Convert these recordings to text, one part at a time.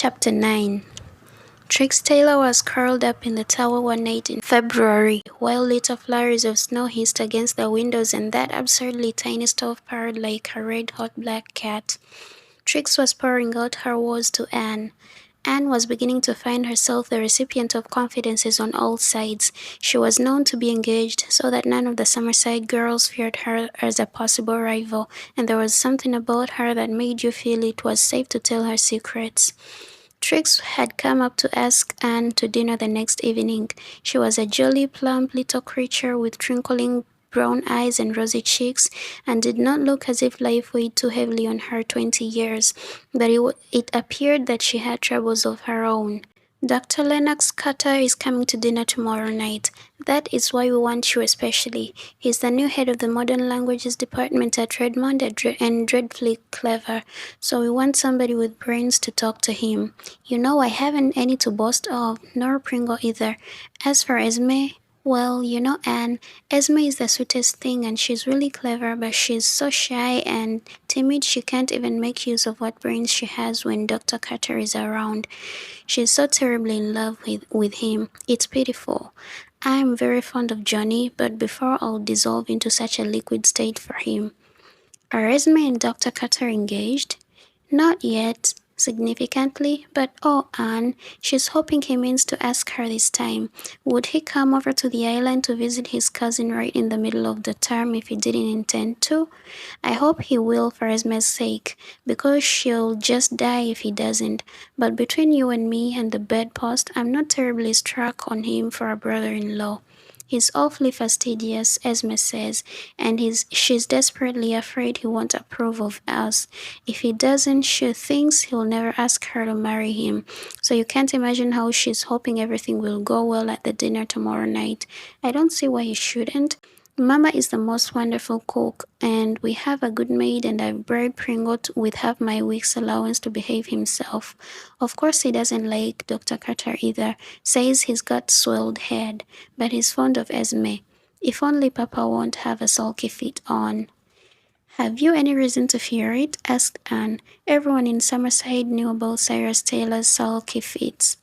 Chapter 9. Trix Taylor was curled up in the tower one night in February, while little flurries of snow hissed against the windows and that absurdly tiny stove purred like a red-hot black cat. Trix was pouring out her woes to Anne. Anne was beginning to find herself the recipient of confidences on all sides. She was known to be engaged, so that none of the Summerside girls feared her as a possible rival, and there was something about her that made you feel it was safe to tell her secrets. Trix had come up to ask Anne to dinner the next evening. She was a jolly, plump little creature with twinkling brown eyes and rosy cheeks, and did not look as if life weighed too heavily on her 20 years, but it appeared that she had troubles of her own. Dr. Lennox Carter is coming to dinner tomorrow night. That is why we want you especially. He's the new head of the Modern Languages Department at Redmond and dreadfully clever, so we want somebody with brains to talk to him. You know I haven't any to boast of, nor Pringle either. As for Esme, well, you know Anne, Esme is the sweetest thing and she's really clever, but she's so shy and timid she can't even make use of what brains she has when Dr. Carter is around. She's so terribly in love with him. It's pitiful. I am very fond of Johnny, but before I'll dissolve into such a liquid state for him. Are Esme and Dr. Carter engaged? Not yet, significantly, but oh, Anne, she's hoping he means to ask her this time. Would he come over to the island to visit his cousin right in the middle of the term if he didn't intend to? I hope he will for Esme's sake, because she'll just die if he doesn't. But between you and me and the bedpost, I'm not terribly struck on him for a brother-in-law. He's awfully fastidious, Esme says, and she's desperately afraid he won't approve of us. If he doesn't, she thinks he'll never ask her to marry him. So you can't imagine how she's hoping everything will go well at the dinner tomorrow night. I don't see why he shouldn't. Mama is the most wonderful cook, and we have a good maid, and I've bribed Pringle with half my week's allowance to behave himself. Of course he doesn't like Dr. Carter either, says he's got swelled head, but he's fond of Esme. If only Papa won't have a sulky fit on. Have you any reason to fear it? Asked Anne. Everyone in Summerside knew about Cyrus Taylor's sulky fits.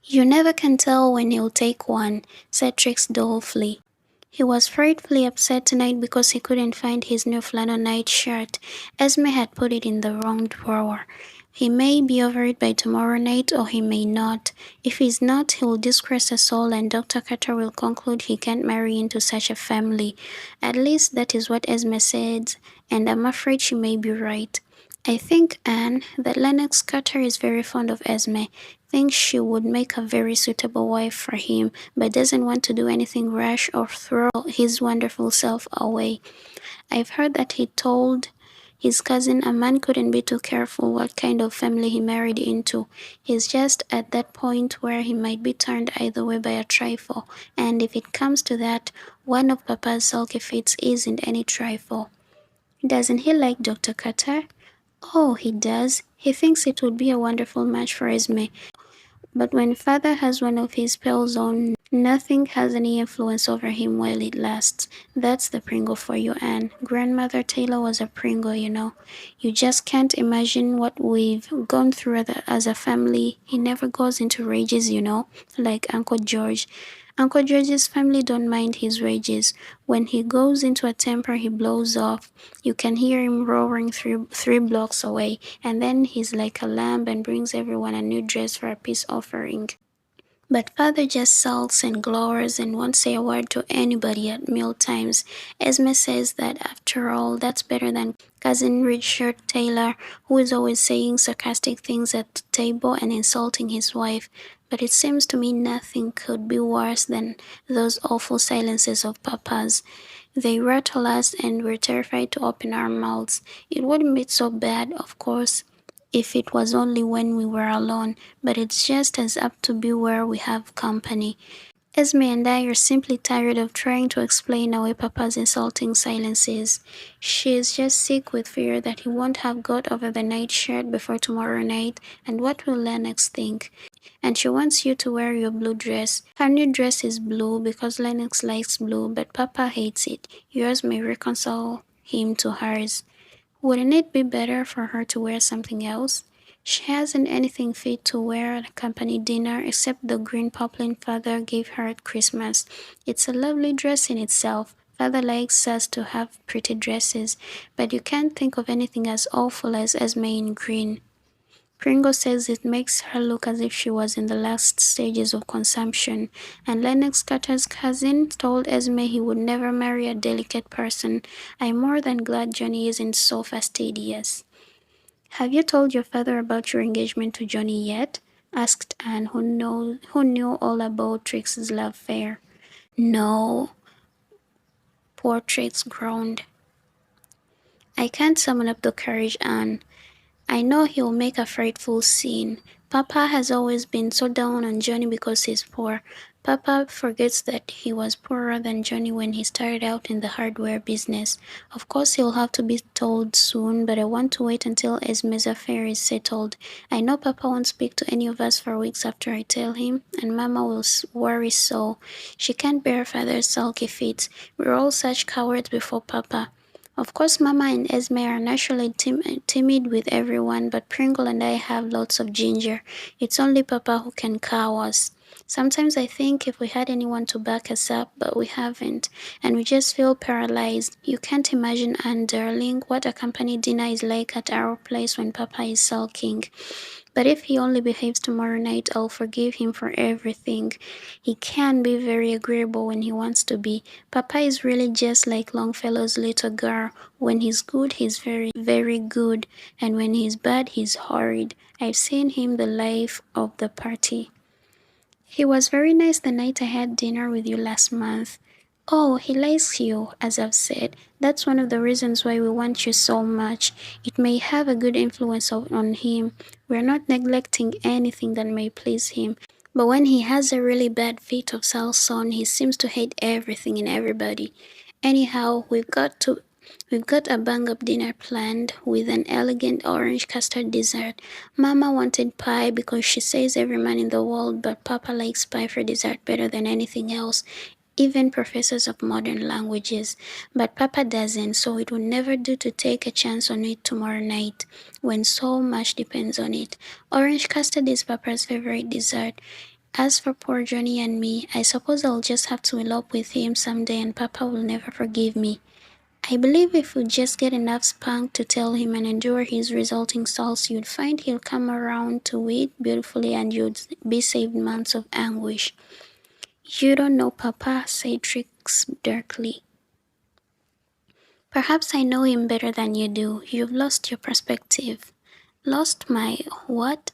You never can tell when he'll take one, said Trix dolefully. He was frightfully upset tonight because he couldn't find his new flannel nightshirt. Esme had put it in the wrong drawer. He may be over it by tomorrow night, or he may not. If he's not, he'll disgrace us all, and Dr. Carter will conclude he can't marry into such a family. At least that is what Esme said, and I'm afraid she may be right. I think, Anne, that Lennox Carter is very fond of Esme, thinks she would make a very suitable wife for him, but doesn't want to do anything rash or throw his wonderful self away. I've heard that he told his cousin a man couldn't be too careful what kind of family he married into. He's just at that point where he might be turned either way by a trifle, and if it comes to that, one of Papa's sulky fits isn't any trifle. Doesn't he like Dr. Carter? Oh, he does. He thinks it would be a wonderful match for Esme. But when Father has one of his spells on, nothing has any influence over him while it lasts. That's the Pringle for you, Anne. Grandmother Taylor was a Pringle, you know. You just can't imagine what we've gone through as a family. He never goes into rages, you know, like Uncle George. Uncle George's family don't mind his rages. When he goes into a temper, he blows off. You can hear him roaring three blocks away, and then he's like a lamb and brings everyone a new dress for a peace offering. But Father just sulks and glowers and won't say a word to anybody at meal times. Esme says that after all, that's better than Cousin Richard Taylor, who is always saying sarcastic things at the table and insulting his wife. But it seems to me nothing could be worse than those awful silences of Papa's. They rattle us and we're terrified to open our mouths. It wouldn't be so bad, of course, if it was only when we were alone, but it's just as apt to be where we have company. Esme and I are simply tired of trying to explain away Papa's insulting silences. She is just sick with fear that he won't have got over the nightshirt before tomorrow night, and what will Lennox think? And she wants you to wear your blue dress. Her new dress is blue because Lennox likes blue, but Papa hates it. Yours may reconcile him to hers. Wouldn't it be better for her to wear something else? She hasn't anything fit to wear at a company dinner except the green poplin father gave her at Christmas. It's a lovely dress in itself. Father likes us to have pretty dresses, but you can't think of anything as awful as Esme in green. Pringle says it makes her look as if she was in the last stages of consumption, and Lennox Carter's cousin told Esme he would never marry a delicate person. I'm more than glad Johnny isn't so fastidious. Have you told your father about your engagement to Johnny yet? Asked Anne, who knew all about Trix's love affair. No, poor Trix groaned. I can't summon up the courage, Anne. I know he'll make a frightful scene. Papa has always been so down on Johnny because he's poor. Papa forgets that he was poorer than Johnny when he started out in the hardware business. Of course he'll have to be told soon, but I want to wait until Esme's affair is settled. I know Papa won't speak to any of us for weeks after I tell him, and Mama will worry so. She can't bear Father's sulky fits. We're all such cowards before Papa. Of course, Mama and Esme are naturally timid with everyone, but Pringle and I have lots of ginger. It's only Papa who can cow us. Sometimes I think if we had anyone to back us up, but we haven't, and we just feel paralyzed. You can't imagine, Anne darling, what a company dinner is like at our place when Papa is sulking. But if he only behaves tomorrow night, I'll forgive him for everything. He can be very agreeable when he wants to be. Papa is really just like Longfellow's little girl. When he's good, he's very, very good. And when he's bad, he's horrid. I've seen him the life of the party. He was very nice the night I had dinner with you last month. Oh, he likes you, as I've said. That's one of the reasons why we want you so much. It may have a good influence on him. We're not neglecting anything that may please him. But when he has a really bad fit of salson, he seems to hate everything and everybody. Anyhow, we've got a bang-up dinner planned with an elegant orange custard dessert. Mama wanted pie because she says every man in the world but Papa likes pie for dessert better than anything else, even professors of modern languages. But Papa doesn't, so it would never do to take a chance on it tomorrow night, when so much depends on it. Orange custard is Papa's favorite dessert. As for poor Johnny and me, I suppose I'll just have to elope with him someday and Papa will never forgive me. I believe if we just get enough spunk to tell him and endure his resulting sulks, you'd find he'll come around to it beautifully and you'd be saved months of anguish. You don't know Papa, said Trix darkly. Perhaps I know him better than you do. You've lost your perspective. Lost my what?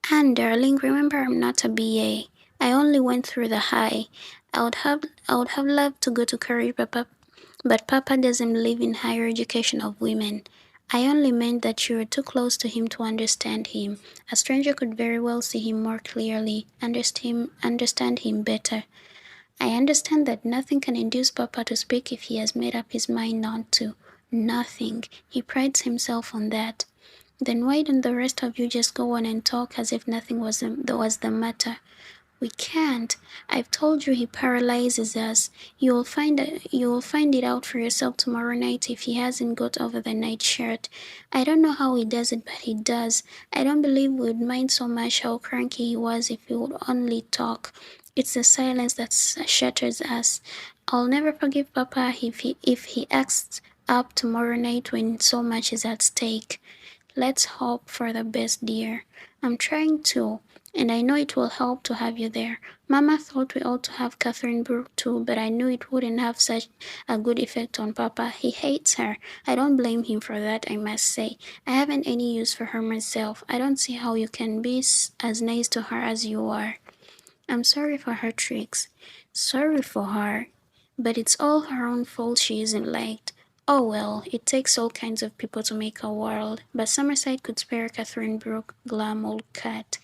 Anne, darling, remember I'm not a BA. I only went through the high. I would have loved to go to college, but Papa doesn't believe in higher education of women. I only meant that you were too close to him to understand him. A stranger could very well see him more clearly, understand him better. I understand that nothing can induce Papa to speak if he has made up his mind not to. Nothing. He prides himself on that. Then why don't the rest of you just go on and talk as if nothing was the matter? We can't. I've told you he paralyzes us. You'll find it out for yourself tomorrow night if he hasn't got over the nightshirt. I don't know how he does it, but he does. I don't believe we'd mind so much how cranky he was if he would only talk. It's the silence that shatters us. I'll never forgive Papa if he acts up tomorrow night when so much is at stake. Let's hope for the best, dear. I'm trying to, and I know it will help to have you there. Mama thought we ought to have Catherine Brooke too, but I knew it wouldn't have such a good effect on Papa. He hates her. I don't blame him for that, I must say. I haven't any use for her myself. I don't see how you can be as nice to her as you are. I'm sorry for her tricks. Sorry for her. But it's all her own fault she isn't liked. Oh well, it takes all kinds of people to make a world, but Summerside could spare Catherine Brooke, glum old cat.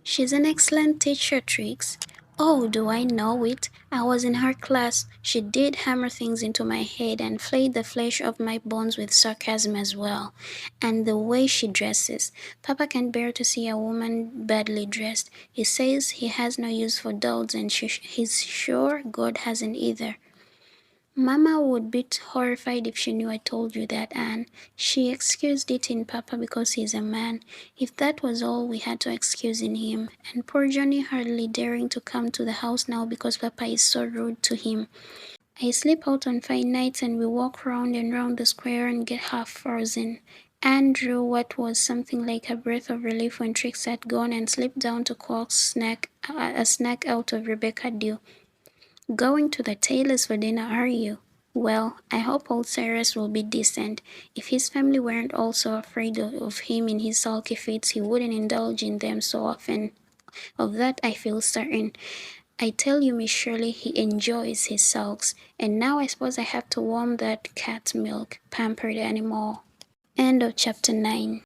She's an excellent teacher, Trix. Oh, do I know it? I was in her class. She did hammer things into my head and flayed the flesh of my bones with sarcasm as well. And the way she dresses. Papa can't bear to see a woman badly dressed. He says he has no use for dolls and he's sure God hasn't either. Mama would be horrified if she knew I told you that, Anne. She excused it in Papa because he's a man. If that was all we had to excuse in him. And poor Johnny hardly daring to come to the house now because Papa is so rude to him. I sleep out on fine nights and we walk round and round the square and get half frozen. Anne drew what was something like a breath of relief when Trix had gone and slipped down to coax a snack out of Rebecca Dew. Going to the tailor's for dinner, are you? Well, I hope old Cyrus will be decent. If his family weren't all so afraid of him in his sulky fits, he wouldn't indulge in them so often. Of that I feel certain. I tell you, Miss Shirley, he enjoys his sulks. And now I suppose I have to warm that cat's milk, pampered animal. End of chapter 9.